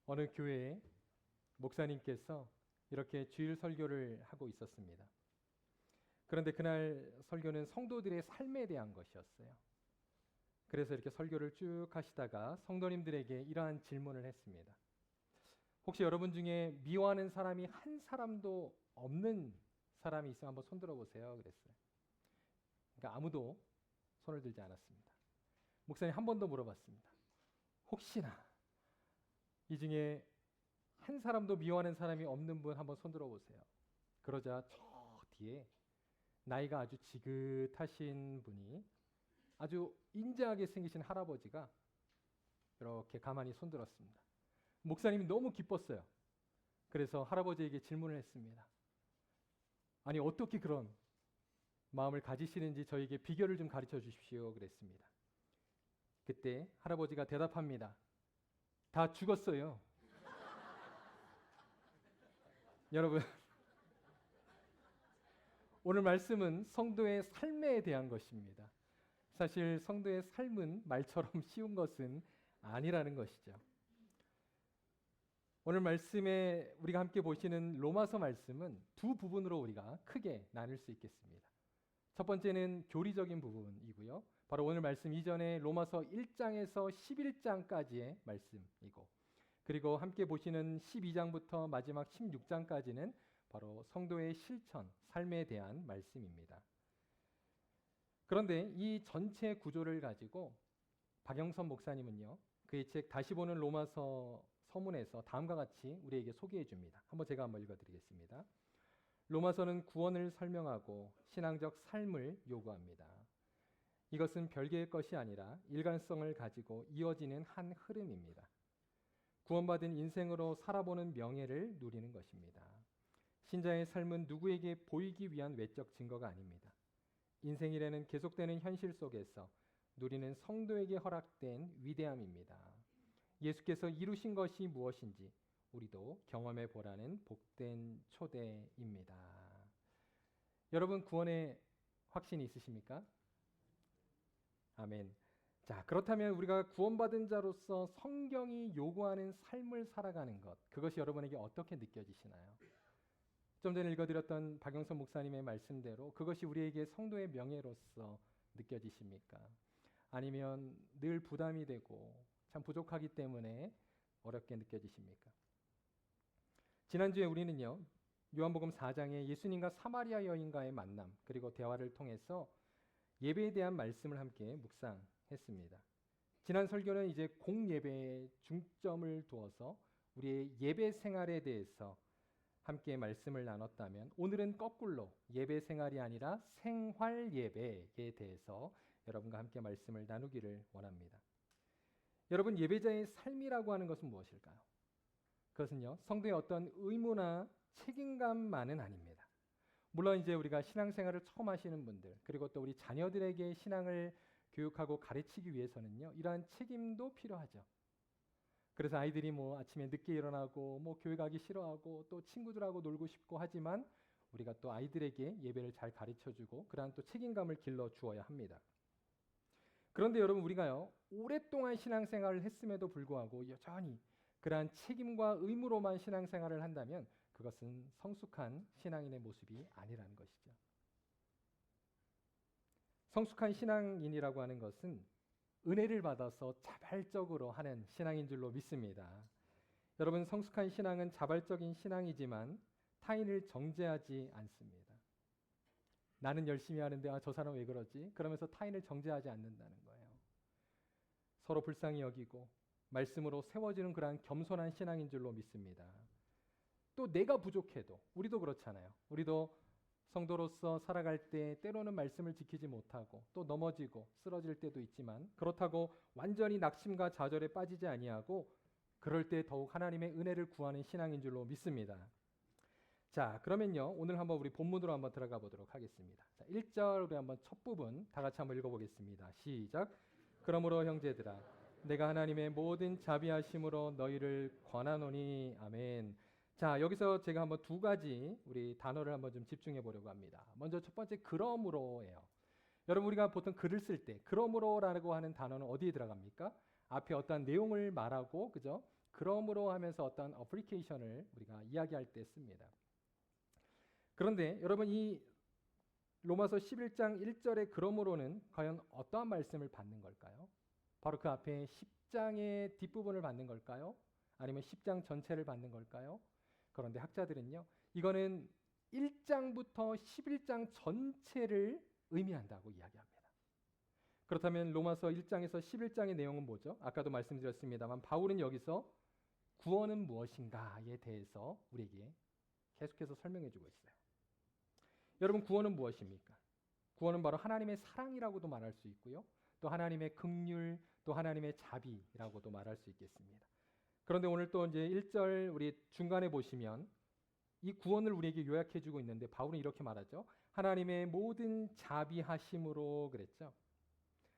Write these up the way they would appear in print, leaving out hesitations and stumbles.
어느 교회에 목사님께서 이렇게 주일 설교를 하고 있었습니다. 그런데 그날 설교는 성도들의 삶에 대한 것이었어요. 그래서 이렇게 설교를 쭉 하시다가 성도님들에게 이러한 질문을 했습니다. 혹시 여러분 중에 미워하는 사람이 한 사람도 없는 사람이 있으면 한번 손 들어보세요. 그랬어요. 그러니까 아무도 손을 들지 않았습니다. 목사님 한 번 더 물어봤습니다. 혹시나 이 중에 한 사람도 미워하는 사람이 없는 분 한번 손 들어보세요. 그러자 저 뒤에 나이가 아주 지긋하신 분이 아주 인자하게 생기신 할아버지가 이렇게 가만히 손 들었습니다. 목사님이 너무 기뻤어요. 그래서 할아버지에게 질문을 했습니다. 아니 어떻게 그런 마음을 가지시는지 저에게 비결을 좀 가르쳐 주십시오. 그랬습니다. 그때 할아버지가 대답합니다. 다 죽었어요. 여러분, 오늘 말씀은 성도의 삶에 대한 것입니다. 사실 성도의 삶은 말처럼 쉬운 것은 아니라는 것이죠. 오늘 말씀에 우리가 함께 보시는 로마서 말씀은 두 부분으로 우리가 크게 나눌 수 있겠습니다. 첫 번째는 교리적인 부분이고요. 바로 오늘 말씀 이전에 로마서 1장에서 11장까지의 말씀이고, 그리고 함께 보시는 12장부터 마지막 16장까지는 바로 성도의 실천, 삶에 대한 말씀입니다. 그런데 이 전체 구조를 가지고 박영선 목사님은요, 그의 책 다시 보는 로마서 서문에서 다음과 같이 우리에게 소개해 줍니다. 제가 한번 읽어드리겠습니다. 로마서는 구원을 설명하고 신앙적 삶을 요구합니다. 이것은 별개의 것이 아니라 일관성을 가지고 이어지는 한 흐름입니다. 구원받은 인생으로 살아보는 명예를 누리는 것입니다. 신자의 삶은 누구에게 보이기 위한 외적 증거가 아닙니다. 인생이라는 계속되는 현실 속에서 누리는 성도에게 허락된 위대함입니다. 예수께서 이루신 것이 무엇인지 우리도 경험해 보라는 복된 초대입니다. 여러분 구원의 확신이 있으십니까? 아멘. 자, 그렇다면 우리가 구원받은 자로서 성경이 요구하는 삶을 살아가는 것, 그것이 여러분에게 어떻게 느껴지시나요? 좀 전에 읽어드렸던 박영선 목사님의 말씀대로 그것이 우리에게 성도의 명예로서 느껴지십니까? 아니면 늘 부담이 되고 참 부족하기 때문에 어렵게 느껴지십니까? 지난주에 우리는요, 요한복음 4장에 예수님과 사마리아 여인과의 만남, 그리고 대화를 통해서 예배에 대한 말씀을 함께 묵상했습니다. 지난 설교는 이제 공예배에 중점을 두어서 우리의 예배 생활에 대해서 함께 말씀을 나눴다면, 오늘은 거꾸로 예배 생활이 아니라 생활 예배에 대해서 여러분과 함께 말씀을 나누기를 원합니다. 여러분, 예배자의 삶이라고 하는 것은 무엇일까요? 그것은요, 성도의 어떤 의무나 책임감만은 아닙니다. 물론 이제 우리가 신앙생활을 처음 하시는 분들, 그리고 또 우리 자녀들에게 신앙을 교육하고 가르치기 위해서는요, 이러한 책임도 필요하죠. 그래서 아이들이 아침에 늦게 일어나고 교회 가기 싫어하고 또 친구들하고 놀고 싶고 하지만 우리가 또 아이들에게 예배를 잘 가르쳐주고 그러한 또 책임감을 길러 주어야 합니다. 그런데 여러분, 우리가요, 오랫동안 신앙생활을 했음에도 불구하고 여전히 그러한 책임과 의무로만 신앙생활을 한다면 그것은 성숙한 신앙인의 모습이 아니라는 것이죠. 성숙한 신앙인이라고 하는 것은 은혜를 받아서 자발적으로 하는 신앙인 줄로 믿습니다. 여러분, 성숙한 신앙은 자발적인 신앙이지만 타인을 정죄하지 않습니다. 나는 열심히 하는데 저 사람 왜 그러지? 그러면서 타인을 정죄하지 않는다는 거예요. 서로 불쌍히 여기고 말씀으로 세워지는 그러한 겸손한 신앙인 줄로 믿습니다. 또 내가 부족해도, 우리도 그렇잖아요. 우리도 성도로서 살아갈 때 때로는 말씀을 지키지 못하고 또 넘어지고 쓰러질 때도 있지만, 그렇다고 완전히 낙심과 좌절에 빠지지 아니하고 그럴 때 더욱 하나님의 은혜를 구하는 신앙인 줄로 믿습니다. 자, 그러면요, 오늘 한번 우리 본문으로 한번 들어가 보도록 하겠습니다. 자, 1절 우리 한번 첫 부분 다 같이 한번 읽어보겠습니다. 시작. 그러므로 형제들아, 내가 하나님의 모든 자비하심으로 너희를 권하노니. 아멘. 자, 여기서 제가 한번 두 가지 우리 단어를 한번 좀 집중해 보려고 합니다. 먼저 첫 번째, 그러므로예요. 여러분, 우리가 보통 글을 쓸 때 그러므로라고 하는 단어는 어디에 들어갑니까? 앞에 어떤 내용을 말하고, 그죠? 그러므로 하면서 어떤 어플리케이션을 우리가 이야기할 때 씁니다. 그런데 여러분 이 로마서 11장 1절의 그러므로는 과연 어떠한 말씀을 받는 걸까요? 바로 그 앞에 10장의 뒷부분을 받는 걸까요? 아니면 10장 전체를 받는 걸까요? 그런데 학자들은요, 이거는 1장부터 11장 전체를 의미한다고 이야기합니다. 그렇다면 로마서 1장에서 11장의 내용은 뭐죠? 아까도 말씀드렸습니다만 바울은 여기서 구원은 무엇인가에 대해서 우리에게 계속해서 설명해주고 있어요. 여러분, 구원은 무엇입니까? 구원은 바로 하나님의 사랑이라고도 말할 수 있고요. 또 하나님의 긍휼, 또 하나님의 자비라고도 말할 수 있겠습니다. 그런데 오늘 또 이제 1절 우리 중간에 보시면 이 구원을 우리에게 요약해주고 있는데 바울은 이렇게 말하죠. 하나님의 모든 자비하심으로 그랬죠.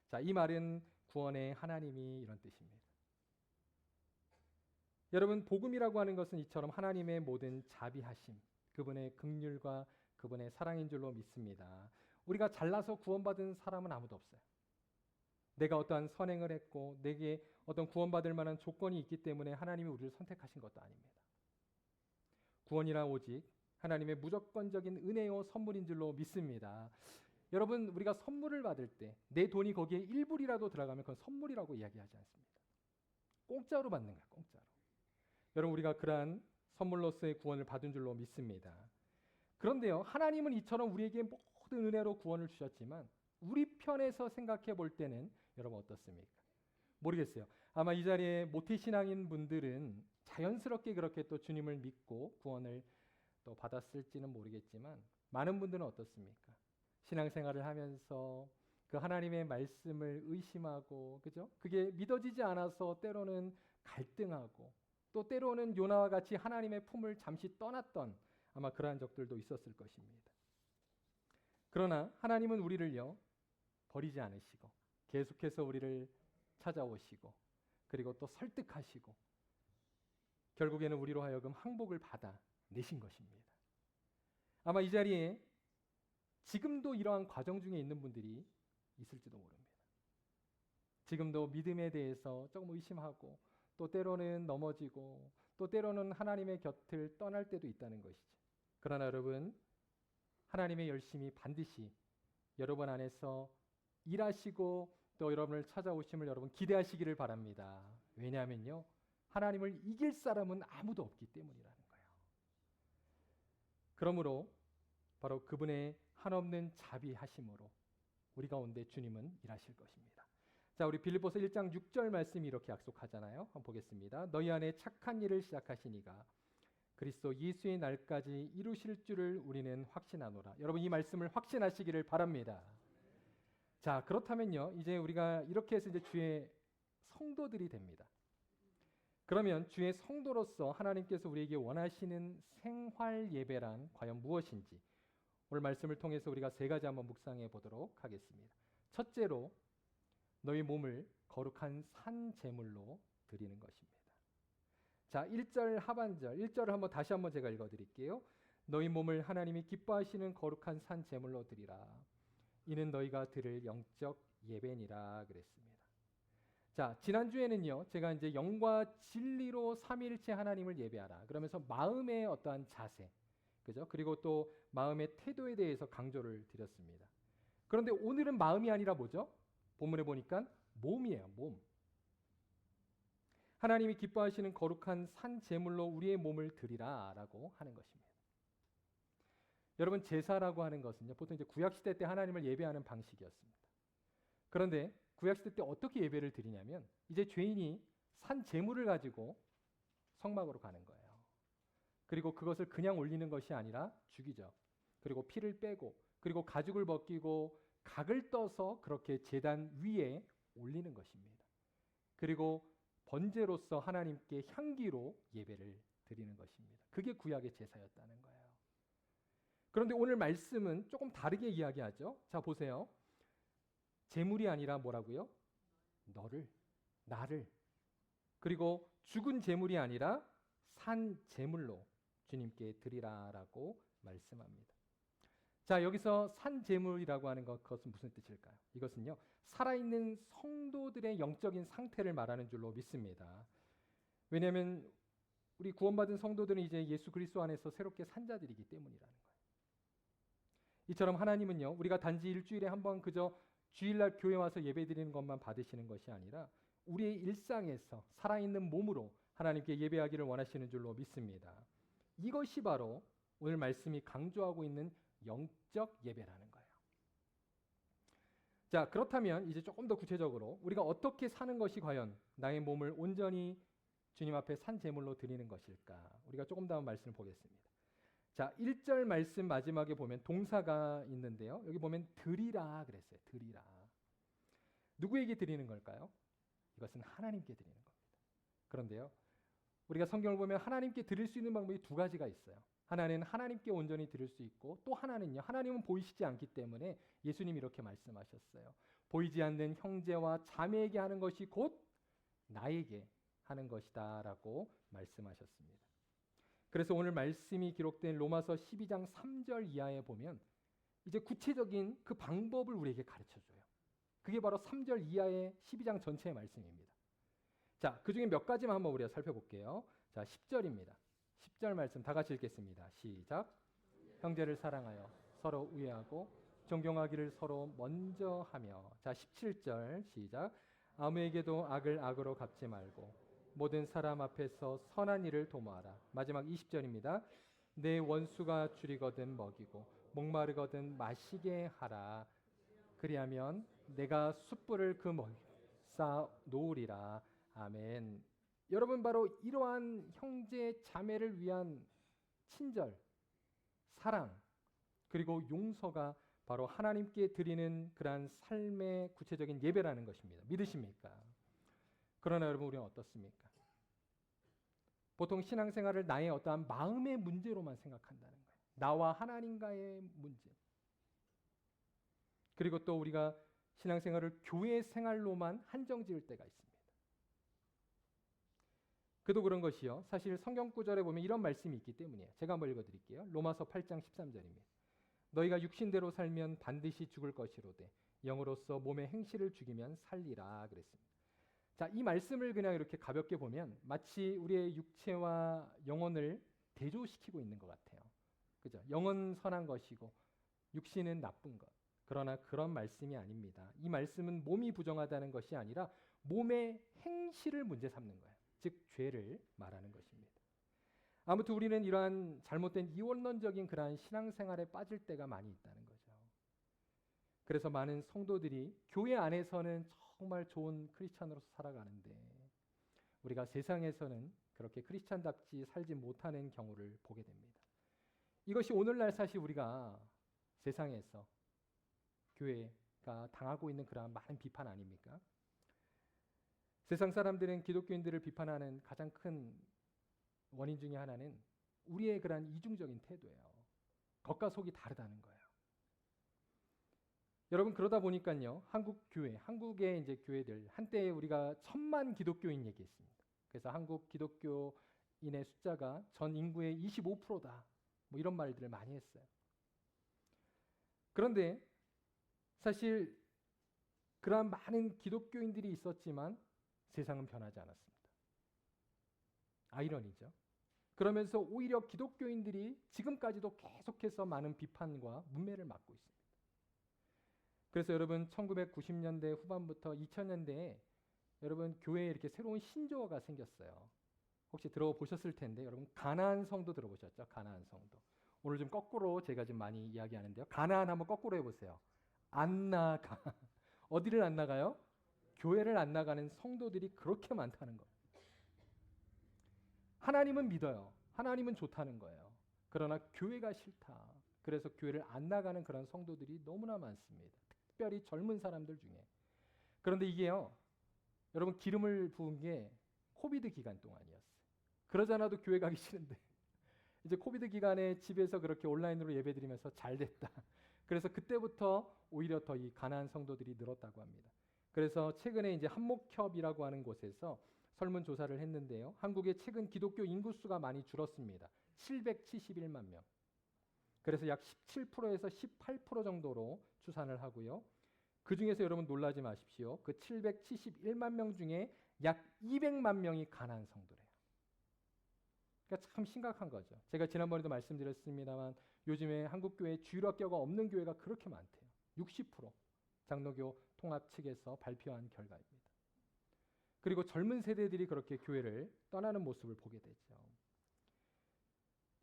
자, 이 말은 구원의 하나님이 이런 뜻입니다. 여러분, 복음이라고 하는 것은 이처럼 하나님의 모든 자비하심, 그분의 긍휼과 그분의 사랑인 줄로 믿습니다. 우리가 잘나서 구원받은 사람은 아무도 없어요. 내가 어떠한 선행을 했고 내게 어떤 구원받을 만한 조건이 있기 때문에 하나님이 우리를 선택하신 것도 아닙니다. 구원이란 오직 하나님의 무조건적인 은혜요 선물인 줄로 믿습니다. 여러분, 우리가 선물을 받을 때 내 돈이 거기에 일불이라도 들어가면 그건 선물이라고 이야기하지 않습니다. 공짜로 받는 거예요. 공짜로. 여러분, 우리가 그러한 선물로서의 구원을 받은 줄로 믿습니다. 그런데요, 하나님은 이처럼 우리에게 모든 은혜로 구원을 주셨지만 우리 편에서 생각해 볼 때는 여러분 어떻습니까? 모르겠어요. 아마 이 자리에 모태신앙인 분들은 자연스럽게 그렇게 또 주님을 믿고 구원을 또 받았을지는 모르겠지만 많은 분들은 어떻습니까? 신앙생활을 하면서 그 하나님의 말씀을 의심하고, 그죠? 그게 믿어지지 않아서 때로는 갈등하고 또 때로는 요나와 같이 하나님의 품을 잠시 떠났던 아마 그러한 적들도 있었을 것입니다. 그러나 하나님은 우리를요 버리지 않으시고 계속해서 우리를 찾아오시고 그리고 또 설득하시고 결국에는 우리로 하여금 항복을 받아 내신 것입니다. 아마 이 자리에 지금도 이러한 과정 중에 있는 분들이 있을지도 모릅니다. 지금도 믿음에 대해서 조금 의심하고 또 때로는 넘어지고 또 때로는 하나님의 곁을 떠날 때도 있다는 것이죠. 그러나 여러분, 하나님의 열심히 반드시 여러분 안에서 일하시고 또 여러분을 찾아오심을 여러분 기대하시기를 바랍니다. 왜냐하면요, 하나님을 이길 사람은 아무도 없기 때문이라는 거예요. 그러므로 바로 그분의 한없는 자비하심으로 우리 가운데 주님은 일하실 것입니다. 자, 우리 빌립보서 1장 6절 말씀이 이렇게 약속하잖아요. 한번 보겠습니다. 너희 안에 착한 일을 시작하시니가 그리스도 예수의 날까지 이루실 줄을 우리는 확신하노라. 여러분, 이 말씀을 확신하시기를 바랍니다. 자, 그렇다면요, 이제 우리가 이렇게 해서 이제 주의 성도들이 됩니다. 그러면 주의 성도로서 하나님께서 우리에게 원하시는 생활 예배란 과연 무엇인지 오늘 말씀을 통해서 우리가 세 가지 한번 묵상해 보도록 하겠습니다. 첫째로 너희 몸을 거룩한 산 제물로 드리는 것입니다. 자, 1절 하반절 1절을 한번 다시 한번 제가 읽어 드릴게요. 너희 몸을 하나님이 기뻐하시는 거룩한 산 제물로 드리라. 이는 너희가 드릴 영적 예배니라 그랬습니다. 자, 지난주에는요, 제가 이제 영과 진리로 삼위일체 하나님을 예배하라. 그러면서 마음의 어떠한 자세, 그죠? 그리고 또 마음의 태도에 대해서 강조를 드렸습니다. 그런데 오늘은 마음이 아니라 뭐죠? 본문에 보니까 몸이에요, 몸. 하나님이 기뻐하시는 거룩한 산 제물로 우리의 몸을 드리라라고 하는 것입니다. 여러분, 제사라고 하는 것은요, 보통 이제 구약 시대 때 하나님을 예배하는 방식이었습니다. 그런데 구약 시대 때 어떻게 예배를 드리냐면 이제 죄인이 산 제물을 가지고 성막으로 가는 거예요. 그리고 그것을 그냥 올리는 것이 아니라 죽이죠. 그리고 피를 빼고 그리고 가죽을 벗기고 각을 떠서 그렇게 제단 위에 올리는 것입니다. 그리고 번제로서 하나님께 향기로 예배를 드리는 것입니다. 그게 구약의 제사였다는 거예요. 그런데 오늘 말씀은 조금 다르게 이야기하죠. 자, 보세요. 제물이 아니라 뭐라고요? 너를, 나를. 그리고 죽은 제물이 아니라 산 제물로 주님께 드리라라고 말씀합니다. 자, 여기서 산 제물이라고 하는 그것은 무슨 뜻일까요? 이것은요, 살아있는 성도들의 영적인 상태를 말하는 줄로 믿습니다. 왜냐하면 우리 구원받은 성도들은 이제 예수 그리스도 안에서 새롭게 산 자들이기 때문이라는 거예요. 이처럼 하나님은요, 우리가 단지 일주일에 한 번 그저 주일날 교회 와서 예배드리는 것만 받으시는 것이 아니라 우리의 일상에서 살아있는 몸으로 하나님께 예배하기를 원하시는 줄로 믿습니다. 이것이 바로 오늘 말씀이 강조하고 있는 영적 예배라는 거예요. 자, 그렇다면 이제 조금 더 구체적으로 우리가 어떻게 사는 것이 과연 나의 몸을 온전히 주님 앞에 산 제물로 드리는 것일까? 우리가 조금 더 말씀을 보겠습니다. 자, 1절 말씀 마지막에 보면 동사가 있는데요. 여기 보면 드리라 그랬어요. 드리라. 누구에게 드리는 걸까요? 이것은 하나님께 드리는 겁니다. 그런데요, 우리가 성경을 보면 하나님께 드릴 수 있는 방법이 두 가지가 있어요. 하나는 하나님께 온전히 드릴 수 있고, 또 하나는요, 하나님은 보이시지 않기 때문에 예수님이 이렇게 말씀하셨어요. 보이지 않는 형제와 자매에게 하는 것이 곧 나에게 하는 것이다 라고 말씀하셨습니다. 그래서 오늘 말씀이 기록된 로마서 12장 3절 이하에 보면 이제 구체적인 그 방법을 우리에게 가르쳐줘요. 그게 바로 3절 이하의 12장 전체의 말씀입니다. 자, 그 중에 몇 가지만 한번 우리가 살펴볼게요. 자, 10절입니다. 10절 말씀 다 같이 읽겠습니다. 시작. 형제를 사랑하여 서로 우애하고 존경하기를 서로 먼저 하며. 자, 17절 시작. 아무에게도 악을 악으로 갚지 말고 모든 사람 앞에서 선한 일을 도모하라. 마지막 20절입니다. 내 원수가 줄이거든 먹이고 목마르거든 마시게 하라. 그리하면 내가 숯불을 그 머리에 쌓아 놓으리라. 아멘. 여러분, 바로 이러한 형제 자매를 위한 친절, 사랑, 그리고 용서가 바로 하나님께 드리는 그러한 삶의 구체적인 예배라는 것입니다. 믿으십니까? 그러나 여러분, 우리는 어떻습니까? 보통 신앙생활을 나의 어떠한 마음의 문제로만 생각한다는 거예요. 나와 하나님과의 문제. 그리고 또 우리가 신앙생활을 교회 생활로만 한정 지을 때가 있습니다. 그도 그런 것이요. 사실 성경 구절에 보면 이런 말씀이 있기 때문이에요. 제가 한번 읽어드릴게요. 로마서 8장 13절입니다. 너희가 육신대로 살면 반드시 죽을 것이로되 영으로서 몸의 행실을 죽이면 살리라 그랬습니다. 자, 이 말씀을 그냥 이렇게 가볍게 보면 마치 우리의 육체와 영혼을 대조시키고 있는 것 같아요. 그죠? 영은 선한 것이고 육신은 나쁜 것. 그러나 그런 말씀이 아닙니다. 이 말씀은 몸이 부정하다는 것이 아니라 몸의 행실을 문제 삼는 거예요. 즉 죄를 말하는 것입니다. 아무튼 우리는 이러한 잘못된 이원론적인 그러한 신앙생활에 빠질 때가 많이 있다는 거죠. 그래서 많은 성도들이 교회 안에서는 정말 좋은 크리스찬으로서 살아가는데 우리가 세상에서는 그렇게 크리스찬답지 살지 못하는 경우를 보게 됩니다. 이것이 오늘날 사실 우리가 세상에서 교회가 당하고 있는 그러한 많은 비판 아닙니까? 세상 사람들은 기독교인들을 비판하는 가장 큰 원인 중에 하나는 우리의 그러한 이중적인 태도예요. 겉과 속이 다르다는 거예요. 여러분, 그러다 보니까요, 한국 교회, 한국의 이제 교회들 한때 우리가 1000만 기독교인 얘기했습니다. 그래서 한국 기독교인의 숫자가 전 인구의 25%다. 뭐 이런 말들을 많이 했어요. 그런데 사실 그러한 많은 기독교인들이 있었지만 세상은 변하지 않았습니다. 아이러니죠. 그러면서 오히려 기독교인들이 지금까지도 계속해서 많은 비판과 문매를 맞고 있습니다. 그래서 여러분 1990년대 후반부터 2000년대에 여러분 교회에 이렇게 새로운 신조어가 생겼어요. 혹시 들어보셨을 텐데 여러분 가나안 성도 들어보셨죠? 가나안 성도. 오늘 좀 거꾸로 제가 좀 많이 이야기하는데요. 가나안 한번 거꾸로 해보세요. 안 나가. 어디를 안 나가요? 교회를 안 나가는 성도들이 그렇게 많다는 거예요. 하나님은 믿어요. 하나님은 좋다는 거예요. 그러나 교회가 싫다. 그래서 교회를 안 나가는 그런 성도들이 너무나 많습니다. 특별히 젊은 사람들 중에. 그런데 이게요, 여러분 기름을 부은 게 코비드 기간 동안이었어요. 그러잖아도 교회 가기 싫은데 이제 코비드 기간에 집에서 그렇게 온라인으로 예배드리면서 잘 됐다. 그래서 그때부터 오히려 더 이 가난한 성도들이 늘었다고 합니다. 그래서 최근에 이제 한목협이라고 하는 곳에서 설문조사를 했는데요. 한국의 최근 기독교 인구수가 많이 줄었습니다. 771만 명. 그래서 약 17%에서 18% 정도로 추산을 하고요. 그 중에서 여러분 놀라지 마십시오. 그 771만 명 중에 약 200만 명이 가난한 성도래요. 그러니까 참 심각한 거죠. 제가 지난번에도 말씀드렸습니다만 요즘에 한국 교회 주일학교가 없는 교회가 그렇게 많대요. 60% 장로교 통합 측에서 발표한 결과입니다. 그리고 젊은 세대들이 그렇게 교회를 떠나는 모습을 보게 되죠.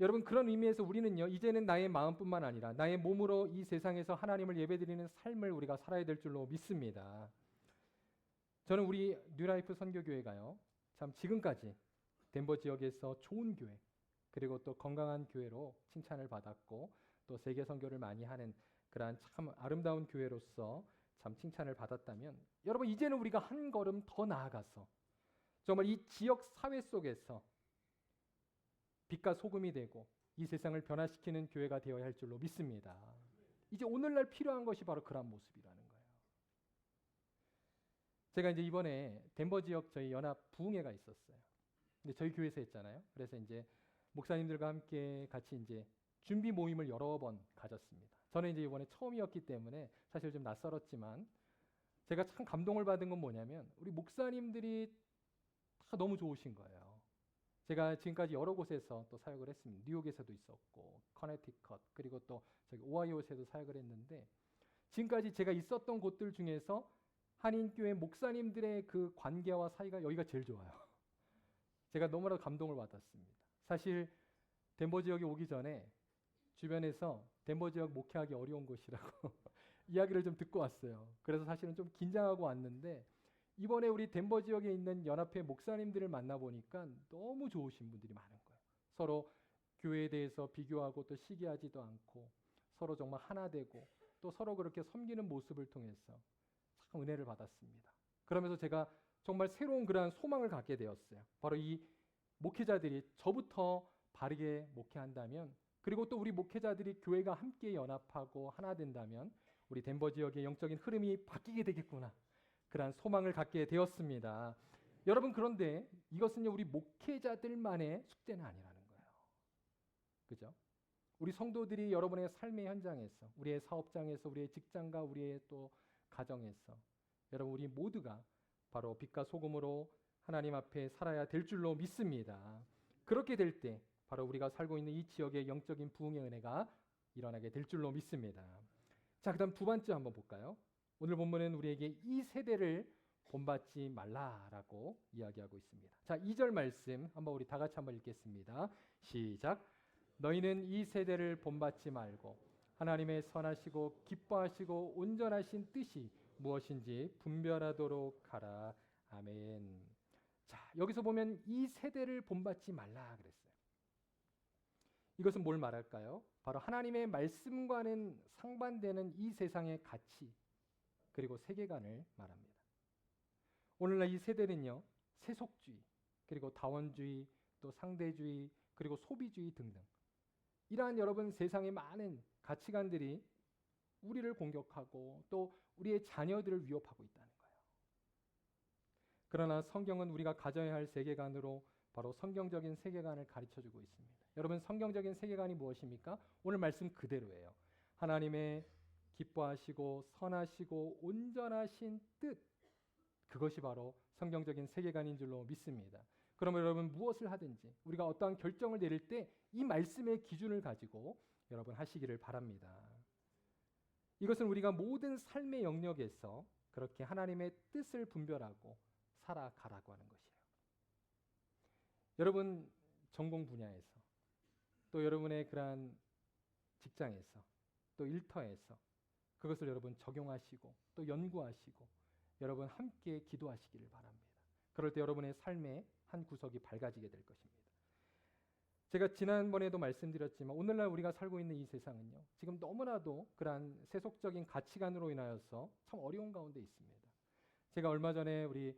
여러분, 그런 의미에서 우리는요, 이제는 나의 마음뿐만 아니라 나의 몸으로 이 세상에서 하나님을 예배드리는 삶을 우리가 살아야 될 줄로 믿습니다. 저는 우리 뉴라이프 선교교회가요, 참 지금까지 덴버 지역에서 좋은 교회, 그리고 또 건강한 교회로 칭찬을 받았고 또 세계 선교를 많이 하는 그러한 참 아름다운 교회로서 참 칭찬을 받았다면, 여러분, 이제는 우리가 한 걸음 더 나아가서 정말 이 지역 사회 속에서 빛과 소금이 되고 이 세상을 변화시키는 교회가 되어야 할 줄로 믿습니다. 이제 오늘날 필요한 것이 바로 그런 모습이라는 거예요. 제가 이제 이번에 덴버 지역 저희 연합 부흥회가 있었어요. 근데 저희 교회에서 했잖아요. 그래서 이제 목사님들과 함께 같이 이제 준비 모임을 여러 번 가졌습니다. 저는 이제 이번에 처음이었기 때문에 사실 좀 낯설었지만 제가 참 감동을 받은 건 뭐냐면 우리 목사님들이 다 너무 좋으신 거예요. 제가 지금까지 여러 곳에서 또 사역을 했습니다. 뉴욕에서도 있었고 커네티컷, 그리고 또 저기 오하이오에서도 사역을 했는데 지금까지 제가 있었던 곳들 중에서 한인교회 목사님들의 그 관계와 사이가 여기가 제일 좋아요. 제가 너무나도 감동을 받았습니다. 사실 덴버 지역에 오기 전에 주변에서 덴버 지역 목회하기 어려운 곳이라고 이야기를 좀 듣고 왔어요. 그래서 사실은 좀 긴장하고 왔는데 이번에 우리 덴버 지역에 있는 연합회 목사님들을 만나보니까 너무 좋으신 분들이 많은 거예요. 서로 교회에 대해서 비교하고 또 시기하지도 않고 서로 정말 하나 되고 또 서로 그렇게 섬기는 모습을 통해서 참 은혜를 받았습니다. 그러면서 제가 정말 새로운 그러한 소망을 갖게 되었어요. 바로 이 목회자들이 저부터 바르게 목회한다면, 그리고 또 우리 목회자들이 교회가 함께 연합하고 하나 된다면 우리 덴버 지역의 영적인 흐름이 바뀌게 되겠구나, 그러한 소망을 갖게 되었습니다. 여러분, 그런데 이것은요 우리 목회자들만의 숙제는 아니라는 거예요. 그죠? 우리 성도들이 여러분의 삶의 현장에서, 우리의 사업장에서, 우리의 직장과 우리의 또 가정에서 여러분 우리 모두가 바로 빛과 소금으로 하나님 앞에 살아야 될 줄로 믿습니다. 그렇게 될 때 바로 우리가 살고 있는 이 지역의 영적인 부흥의 은혜가 일어나게 될 줄로 믿습니다. 자, 그다음 두 번째 한번 볼까요? 오늘 본문은 우리에게 이 세대를 본받지 말라라고 이야기하고 있습니다. 자, 2절 말씀 한번 우리 다 같이 한번 읽겠습니다. 시작. 너희는 이 세대를 본받지 말고 하나님의 선하시고 기뻐하시고 온전하신 뜻이 무엇인지 분별하도록 하라. 아멘. 자, 여기서 보면 이 세대를 본받지 말라 그랬어요. 이것은 뭘 말할까요? 바로 하나님의 말씀과는 상반되는 이 세상의 가치 그리고 세계관을 말합니다. 오늘날 이 세대는요, 세속주의, 그리고 다원주의, 또 상대주의, 그리고 소비주의 등등 이러한 여러분 세상의 많은 가치관들이 우리를 공격하고 또 우리의 자녀들을 위협하고 있다는 거예요. 그러나 성경은 우리가 가져야 할 세계관으로 바로 성경적인 세계관을 가르쳐주고 있습니다. 여러분, 성경적인 세계관이 무엇입니까? 오늘 말씀 그대로예요. 하나님의 기뻐하시고 선하시고 온전하신 뜻, 그것이 바로 성경적인 세계관인 줄로 믿습니다. 그러면 여러분 무엇을 하든지 우리가 어떠한 결정을 내릴 때 이 말씀의 기준을 가지고 여러분 하시기를 바랍니다. 이것은 우리가 모든 삶의 영역에서 그렇게 하나님의 뜻을 분별하고 살아가라고 하는 것이에요. 여러분 전공 분야에서 또 여러분의 그러한 직장에서 또 일터에서 그것을 여러분 적용하시고 또 연구하시고 여러분 함께 기도하시기를 바랍니다. 그럴 때 여러분의 삶의 한 구석이 밝아지게 될 것입니다. 제가 지난번에도 말씀드렸지만 오늘날 우리가 살고 있는 이 세상은요, 지금 너무나도 그러한 세속적인 가치관으로 인하여서 참 어려운 가운데 있습니다. 제가 얼마 전에 우리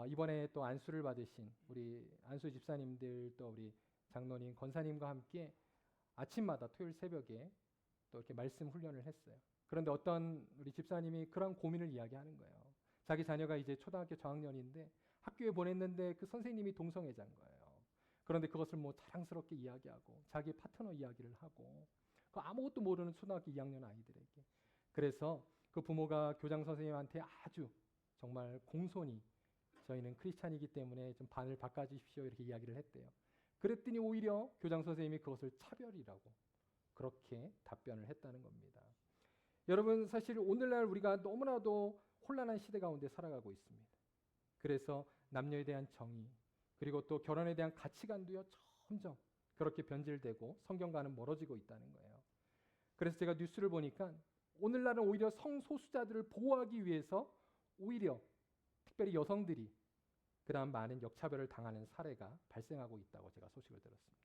이번에 또 안수를 받으신 우리 안수 집사님들 또 우리 장로님, 권사님과 함께 아침마다 토요일 새벽에 또 이렇게 말씀 훈련을 했어요. 그런데 어떤 우리 집사님이 그런 고민을 이야기하는 거예요. 자기 자녀가 이제 초등학교 저학년인데 학교에 보냈는데 그 선생님이 동성애자인 거예요. 그런데 그것을 뭐 자랑스럽게 이야기하고 자기 파트너 이야기를 하고 그 아무것도 모르는 초등학교 2학년 아이들에게. 그래서 그 부모가 교장 선생님한테 아주 정말 공손히 저희는 크리스찬이기 때문에 좀 반을 바꿔주십시오 이렇게 이야기를 했대요. 그랬더니 오히려 교장 선생님이 그것을 차별이라고 그렇게 답변을 했다는 겁니다. 여러분, 사실 오늘날 우리가 너무나도 혼란한 시대 가운데 살아가고 있습니다. 그래서 남녀에 대한 정의, 그리고 또 결혼에 대한 가치관도요, 점점 그렇게 변질되고 성경과는 멀어지고 있다는 거예요. 그래서 제가 뉴스를 보니까 오늘날은 오히려 성소수자들을 보호하기 위해서 오히려 특별히 여성들이 그다음 많은 역차별을 당하는 사례가 발생하고 있다고 제가 소식을 들었습니다.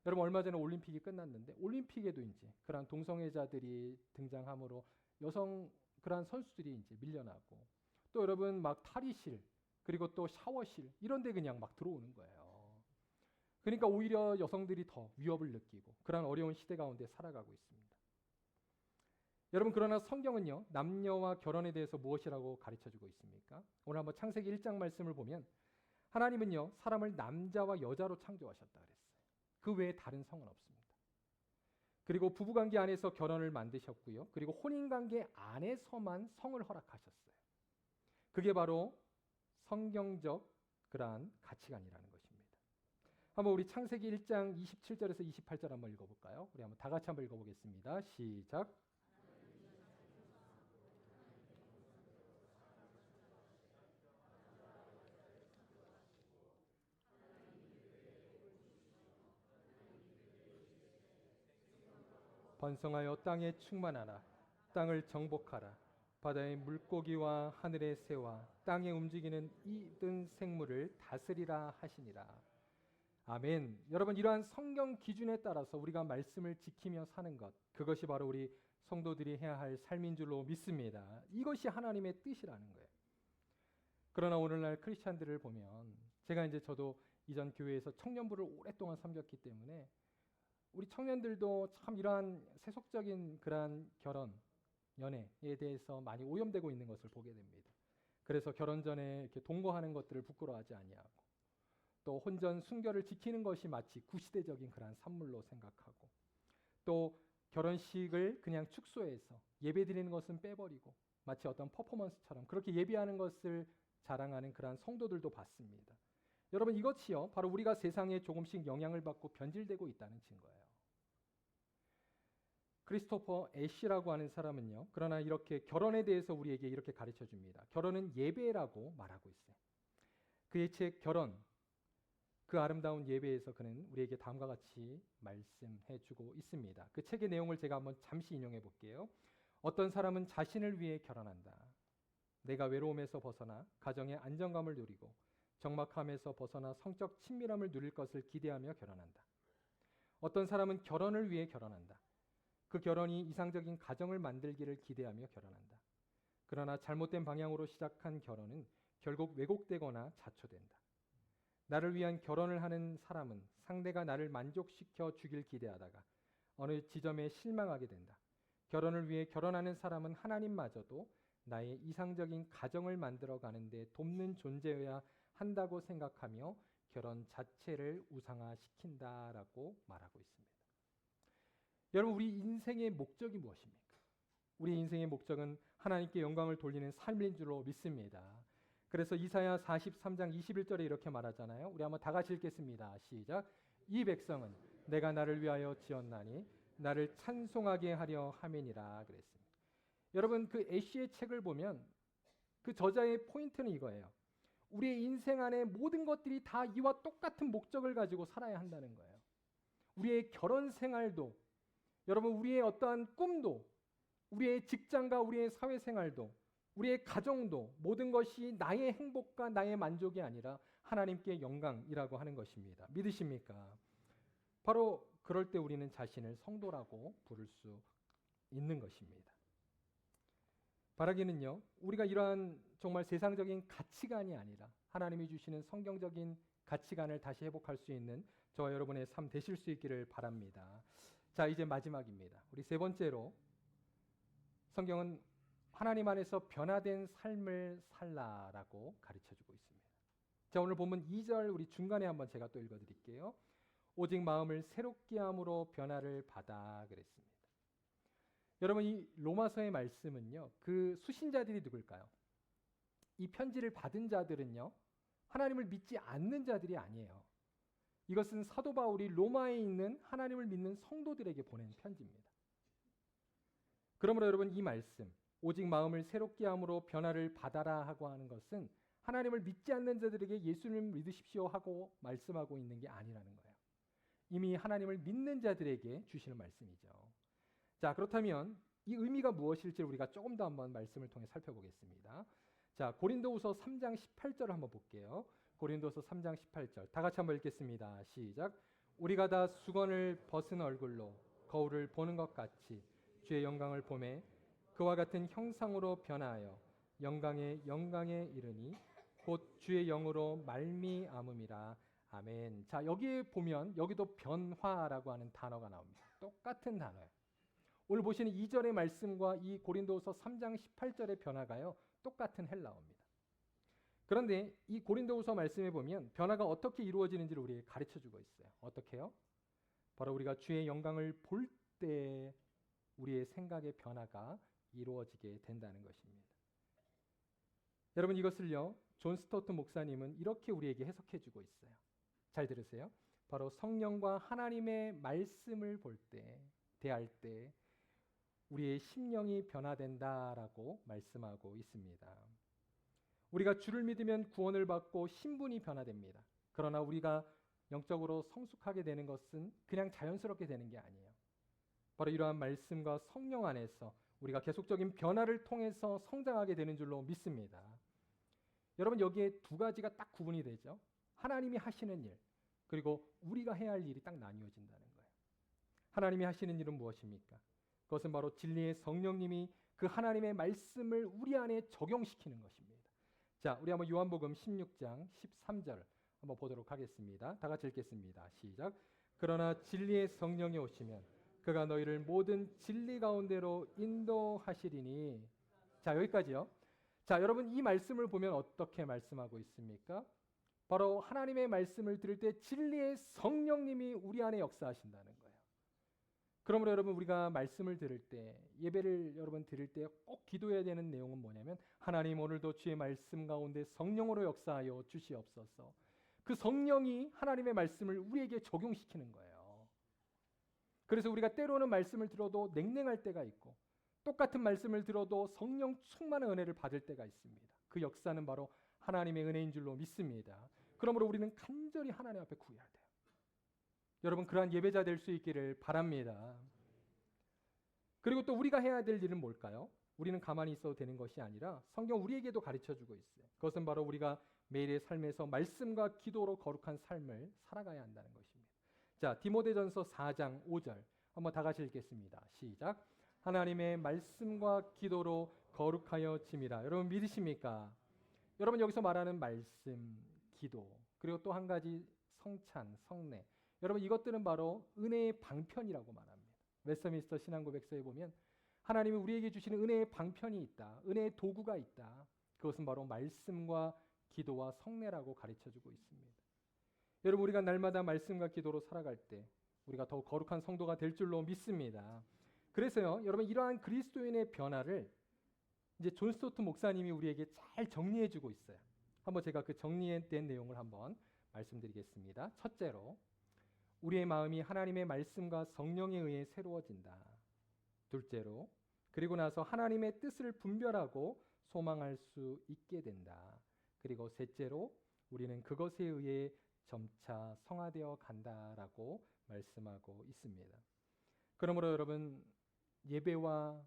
여러분, 얼마 전에 올림픽이 끝났는데 올림픽에도 이제 그러한 동성애자들이 등장함으로 여성 그러한 선수들이 이제 밀려나고, 또 여러분 막 탈의실 그리고 또 샤워실 이런 데 그냥 막 들어오는 거예요. 그러니까 오히려 여성들이 더 위협을 느끼고 그러한 어려운 시대 가운데 살아가고 있습니다. 여러분, 그러나 성경은요, 남녀와 결혼에 대해서 무엇이라고 가르쳐주고 있습니까? 오늘 한번 창세기 1장 말씀을 보면 하나님은요, 사람을 남자와 여자로 창조하셨다 그랬어요. 그 외에 다른 성은 없습니다. 그리고 부부관계 안에서 결혼을 만드셨고요. 그리고 혼인관계 안에서만 성을 허락하셨어요. 그게 바로 성경적 그러한 가치관이라는 것입니다. 한번 우리 창세기 1장 27절에서 28절 한번 읽어볼까요? 우리 한번 다 같이 한번 읽어보겠습니다. 시작. 번성하여 땅에 충만하라. 땅을 정복하라. 바다의 물고기와 하늘의 새와 땅에 움직이는 이든 생물을 다스리라 하시니라. 아멘. 여러분, 이러한 성경 기준에 따라서 우리가 말씀을 지키며 사는 것, 그것이 바로 우리 성도들이 해야 할 삶인 줄로 믿습니다. 이것이 하나님의 뜻이라는 거예요. 그러나 오늘날 크리스찬들을 보면, 제가 이제 저도 이전 교회에서 청년부를 오랫동안 섬겼기 때문에 우리 청년들도 참 이러한 세속적인 그러한 결혼, 연애에 대해서 많이 오염되고 있는 것을 보게 됩니다. 그래서 결혼 전에 이렇게 동거하는 것들을 부끄러워하지 아니하고, 또 혼전 순결을 지키는 것이 마치 구시대적인 그러한 산물로 생각하고, 또 결혼식을 그냥 축소해서 예배드리는 것은 빼버리고 마치 어떤 퍼포먼스처럼 그렇게 예배하는 것을 자랑하는 그러한 성도들도 봤습니다. 여러분, 이것이요, 바로 우리가 세상에 조금씩 영향을 받고 변질되고 있다는 증거예요. 크리스토퍼 애쉬라고 하는 사람은요, 그러나 이렇게 결혼에 대해서 우리에게 이렇게 가르쳐 줍니다. 결혼은 예배라고 말하고 있어요. 그의 책 결혼, 그 아름다운 예배에서 그는 우리에게 다음과 같이 말씀해 주고 있습니다. 그 책의 내용을 제가 한번 잠시 인용해 볼게요. 어떤 사람은 자신을 위해 결혼한다. 내가 외로움에서 벗어나 가정의 안정감을 누리고 적막함에서 벗어나 성적 친밀함을 누릴 것을 기대하며 결혼한다. 어떤 사람은 결혼을 위해 결혼한다. 그 결혼이 이상적인 가정을 만들기를 기대하며 결혼한다. 그러나 잘못된 방향으로 시작한 결혼은 결국 왜곡되거나 자초된다. 나를 위한 결혼을 하는 사람은 상대가 나를 만족시켜 주길 기대하다가 어느 지점에 실망하게 된다. 결혼을 위해 결혼하는 사람은 하나님마저도 나의 이상적인 가정을 만들어 가는데 돕는 존재여야 한다고 생각하며 결혼 자체를 우상화시킨다라고 말하고 있습니다. 여러분, 우리 인생의 목적이 무엇입니까? 우리 인생의 목적은 하나님께 영광을 돌리는 삶인 줄로 믿습니다. 그래서 이사야 43장 21절에 이렇게 말하잖아요. 우리 한번 다 같이 읽겠습니다. 시작. 이 백성은 내가 나를 위하여 지었나니 나를 찬송하게 하려 함이니라 그랬습니다. 여러분, 그 애쉬의 책을 보면 그 저자의 포인트는 이거예요. 우리의 인생 안에 모든 것들이 다 이와 똑같은 목적을 가지고 살아야 한다는 거예요. 우리의 결혼 생활도, 여러분, 우리의 어떠한 꿈도, 우리의 직장과 우리의 사회생활도, 우리의 가정도 모든 것이 나의 행복과 나의 만족이 아니라 하나님께 영광이라고 하는 것입니다. 믿으십니까? 바로 그럴 때 우리는 자신을 성도라고 부를 수 있는 것입니다. 바라기는요, 우리가 이러한 정말 세상적인 가치관이 아니라 하나님이 주시는 성경적인 가치관을 다시 회복할 수 있는 저와 여러분의 삶 되실 수 있기를 바랍니다. 자, 이제 마지막입니다. 우리 세 번째로 성경은 하나님 안에서 변화된 삶을 살라라고 가르쳐주고 있습니다. 자, 오늘 본문 2절 우리 중간에 한번 제가 또 읽어드릴게요. 오직 마음을 새롭게 함으로 변화를 받아 그랬습니다. 여러분, 이 로마서의 말씀은요, 그 수신자들이 누굴까요? 이 편지를 받은 자들은요, 하나님을 믿지 않는 자들이 아니에요. 이것은 사도 바울이 로마에 있는 하나님을 믿는 성도들에게 보낸 편지입니다. 그러므로 여러분 이 말씀, 오직 마음을 새롭게 함으로 변화를 받아라 하고 하는 것은 하나님을 믿지 않는 자들에게 예수님을 믿으십시오 하고 말씀하고 있는 게 아니라는 거예요. 이미 하나님을 믿는 자들에게 주시는 말씀이죠. 자, 그렇다면 이 의미가 무엇일지 우리가 조금 더 한번 말씀을 통해 살펴보겠습니다. 자, 고린도후서 3장 18절을 한번 볼게요. 고린도서 3장 18절 다 같이 한번 읽겠습니다. 시작. 우리가 다 수건을 벗은 얼굴로 거울을 보는 것 같이 주의 영광을 보매 그와 같은 형상으로 변화하여 영광에 이르니 곧 주의 영으로 말미암음이라. 아멘. 자, 여기에 보면 여기도 변화라고 하는 단어가 나옵니다. 똑같은 단어예요. 오늘 보시는 2절의 말씀과 이 고린도후서 3장 18절의 변화가요, 똑같은 헬라어입니다. 그런데 이 고린도후서 말씀에 보면 변화가 어떻게 이루어지는지를 우리에게 가르쳐주고 있어요. 어떻게요? 바로 우리가 주의 영광을 볼 때 우리의 생각의 변화가 이루어지게 된다는 것입니다. 여러분 이것을요, 존 스토트 목사님은 이렇게 우리에게 해석해주고 있어요. 잘 들으세요. 바로 성령과 하나님의 말씀을 볼 때, 대할 때 우리의 심령이 변화된다라고 말씀하고 있습니다. 우리가 주를 믿으면 구원을 받고 신분이 변화됩니다. 그러나 우리가 영적으로 성숙하게 되는 것은 그냥 자연스럽게 되는 게 아니에요. 바로 이러한 말씀과 성령 안에서 우리가 계속적인 변화를 통해서 성장하게 되는 줄로 믿습니다. 여러분 여기에 두 가지가 딱 구분이 되죠. 하나님이 하시는 일, 그리고 우리가 해야 할 일이 딱 나뉘어진다는 거예요. 하나님이 하시는 일은 무엇입니까? 그것은 바로 진리의 성령님이 그 하나님의 말씀을 우리 안에 적용시키는 것입니다. 자, 우리 한번 요한복음 16장 13절 한번 보도록 하겠습니다. 다 같이 읽겠습니다. 시작. 그러나 진리의 성령이 오시면 그가 너희를 모든 진리 가운데로 인도하시리니. 자, 여기까지요. 자, 여러분 이 말씀을 보면 어떻게 말씀하고 있습니까? 바로 하나님의 말씀을 들을 때 진리의 성령님이 우리 안에 역사하신다는 거예요. 그러므로 여러분 우리가 말씀을 들을 때, 예배를 여러분 드릴 때 꼭 기도해야 되는 내용은 뭐냐면 하나님 오늘도 주의 말씀 가운데 성령으로 역사하여 주시옵소서. 그 성령이 하나님의 말씀을 우리에게 적용시키는 거예요. 그래서 우리가 때로는 말씀을 들어도 냉랭할 때가 있고 똑같은 말씀을 들어도 성령 충만한 은혜를 받을 때가 있습니다. 그 역사는 바로 하나님의 은혜인 줄로 믿습니다. 그러므로 우리는 간절히 하나님 앞에 구해야 돼요. 여러분 그러한 예배자 될 수 있기를 바랍니다. 그리고 또 우리가 해야 될 일은 뭘까요? 우리는 가만히 있어도 되는 것이 아니라 성경 우리에게도 가르쳐주고 있어요. 그것은 바로 우리가 매일의 삶에서 말씀과 기도로 거룩한 삶을 살아가야 한다는 것입니다. 자, 디모데전서 4장 5절 한번 다 같이 읽겠습니다. 시작. 하나님의 말씀과 기도로 거룩하여 짐이라. 여러분 믿으십니까? 여러분 여기서 말하는 말씀, 기도, 그리고 또 한 가지 성찬, 성례. 여러분 이것들은 바로 은혜의 방편이라고 말합니다. 웨스트민스터 신앙고백서에 보면 하나님이 우리에게 주시는 은혜의 방편이 있다. 은혜의 도구가 있다. 그것은 바로 말씀과 기도와 성례라고 가르쳐주고 있습니다. 여러분 우리가 날마다 말씀과 기도로 살아갈 때 우리가 더욱 거룩한 성도가 될 줄로 믿습니다. 그래서요, 여러분 이러한 그리스도인의 변화를 이제 존 스토트 목사님이 우리에게 잘 정리해주고 있어요. 한번 제가 그 정리된 내용을 한번 말씀드리겠습니다. 첫째로 우리의 마음이 하나님의 말씀과 성령에 의해 새로워진다. 둘째로 그리고 나서 하나님의 뜻을 분별하고 소망할 수 있게 된다. 그리고 셋째로 우리는 그것에 의해 점차 성화되어 간다라고 말씀하고 있습니다. 그러므로 여러분 예배와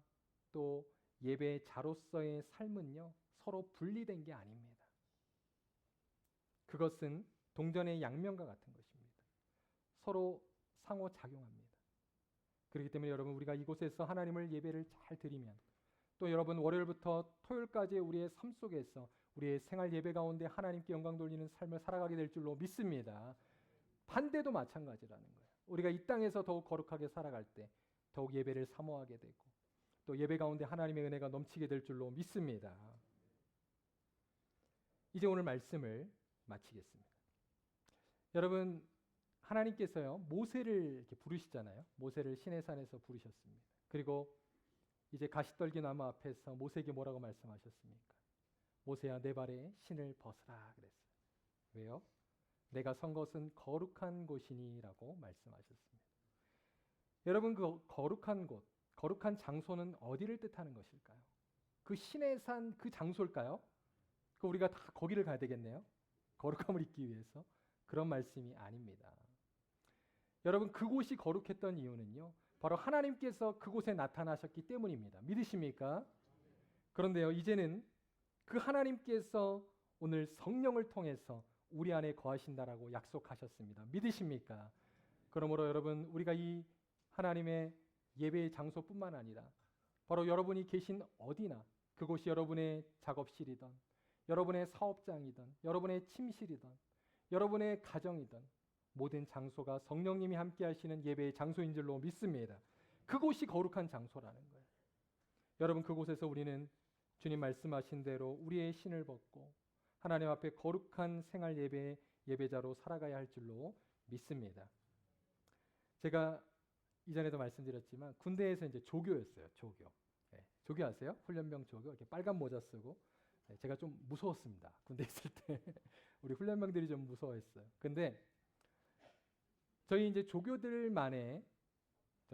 또 예배자로서의 삶은요 서로 분리된 게 아닙니다. 그것은 동전의 양면과 같은 것입니다. 서로 상호작용합니다. 그렇기 때문에 여러분 우리가 이곳에서 하나님을 예배를 잘 드리면 또 여러분 월요일부터 토요일까지 우리의 삶 속에서 우리의 생활 예배 가운데 하나님께 영광 돌리는 삶을 살아가게 될 줄로 믿습니다. 반대도 마찬가지라는 거예요. 우리가 이 땅에서 더욱 거룩하게 살아갈 때 더욱 예배를 사모하게 되고 또 예배 가운데 하나님의 은혜가 넘치게 될 줄로 믿습니다. 이제 오늘 말씀을 마치겠습니다. 여러분 하나님께서요 모세를 이렇게 부르시잖아요. 모세를 시내산에서 부르셨습니다. 그리고 이제 가시떨기 나무 앞에서 모세에게 뭐라고 말씀하셨습니까? 모세야 내 발에 신을 벗으라 그랬어요. 왜요? 내가 선 것은 거룩한 곳이니라고 말씀하셨습니다. 여러분, 그 거룩한 곳, 거룩한 장소는 어디를 뜻하는 것일까요? 그 신의 산 그 장소일까요? 그 우리가 다 거기를 가야 되겠네요. 거룩함을 잊기 위해서. 그런 말씀이 아닙니다. 여러분, 그곳이 거룩했던 이유는요, 바로 하나님께서 그곳에 나타나셨기 때문입니다. 믿으십니까? 그런데요, 이제는 그 하나님께서 오늘 성령을 통해서 우리 안에 거하신다라고 약속하셨습니다. 믿으십니까? 그러므로 여러분, 우리가 이 하나님의 예배의 장소뿐만 아니라 바로 여러분이 계신 어디나, 그곳이 여러분의 작업실이든 여러분의 사업장이든 여러분의 침실이든 여러분의 가정이든 모든 장소가 성령님이 함께 하시는 예배의 장소인 줄로 믿습니다. 그곳이 거룩한 장소라는 거예요. 여러분, 그곳에서 우리는 주님 말씀하신 대로 우리의 신을 벗고 하나님 앞에 거룩한 생활 예배의 예배자로 살아가야 할 줄로 믿습니다. 제가 이전에도 말씀드렸지만 군대에서 이제 조교였어요. 조교. 네, 조교 아세요? 훈련병 조교. 이렇게 빨간 모자 쓰고. 네, 제가 좀 무서웠습니다. 군대 있을 때 우리 훈련병들이 좀 무서워했어요. 근데 저희 이제 조교들만의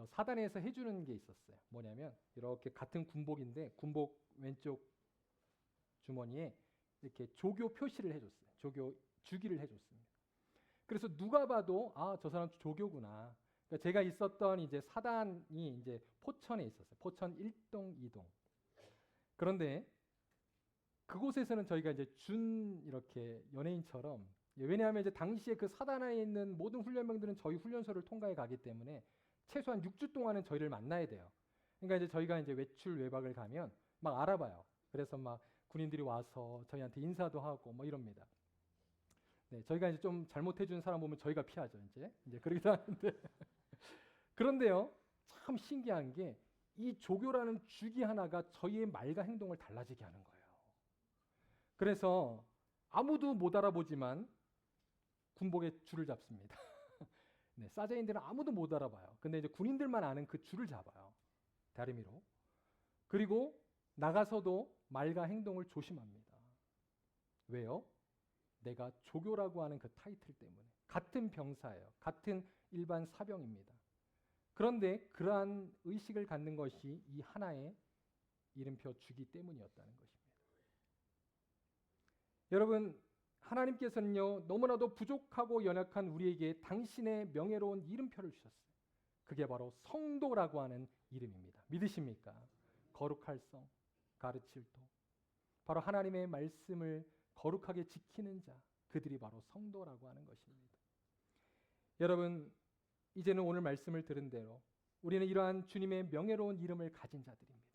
사단에서 해주는 게 있었어요. 뭐냐면 이렇게 같은 군복인데 군복 왼쪽 주머니에 이렇게 조교 표시를 해줬어요. 조교 주기를 해줬습니다. 그래서 누가 봐도 아, 저 사람 조교구나. 그러니까 제가 있었던 이제 사단이 이제 포천에 있었어요. 포천 1동, 2동. 그런데 그곳에서는 저희가 이제 준 이렇게 연예인처럼, 왜냐하면 이제 당시에 그 사단에 있는 모든 훈련병들은 저희 훈련소를 통과해 가기 때문에 최소한 6주 동안은 저희를 만나야 돼요. 그러니까 이제 저희가 이제 외출 외박을 가면 막 알아봐요. 그래서 막 군인들이 와서 저희한테 인사도 하고 뭐 이럽니다. 네, 저희가 이제 좀 잘못해 준 사람 보면 저희가 피하죠. 이제 그러기도 하는데 그런데요, 참 신기한 게 이 조교라는 주기 하나가 저희의 말과 행동을 달라지게 하는 거예요. 그래서 아무도 못 알아보지만 군복에 줄을 잡습니다. 네, 사제인들은 아무도 못 알아봐요. 근데 이제 군인들만 아는 그 줄을 잡아요. 다리미로. 그리고 나가서도 말과 행동을 조심합니다. 왜요? 내가 조교라고 하는 그 타이틀 때문에. 같은 병사예요. 같은 일반 사병입니다. 그런데 그러한 의식을 갖는 것이 이 하나의 이름표 주기 때문이었다는 것입니다. 여러분, 하나님께서는요, 너무나도 부족하고 연약한 우리에게 당신의 명예로운 이름표를 주셨어요. 그게 바로 성도라고 하는 이름입니다. 믿으십니까? 거룩할 성, 가르칠 도. 바로 하나님의 말씀을 거룩하게 지키는 자, 그들이 바로 성도라고 하는 것입니다. 여러분, 이제는 오늘 말씀을 들은 대로 우리는 이러한 주님의 명예로운 이름을 가진 자들입니다.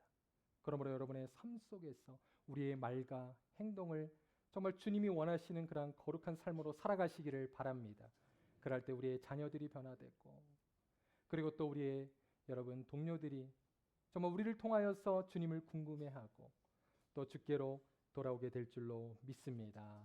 그러므로 여러분의 삶 속에서 우리의 말과 행동을 정말 주님이 원하시는 그러한 거룩한 삶으로 살아가시기를 바랍니다. 그럴 때 우리의 자녀들이 변화되고, 그리고 또 우리의 여러분 동료들이 정말 우리를 통하여서 주님을 궁금해하고 또 주께로 돌아오게 될 줄로 믿습니다.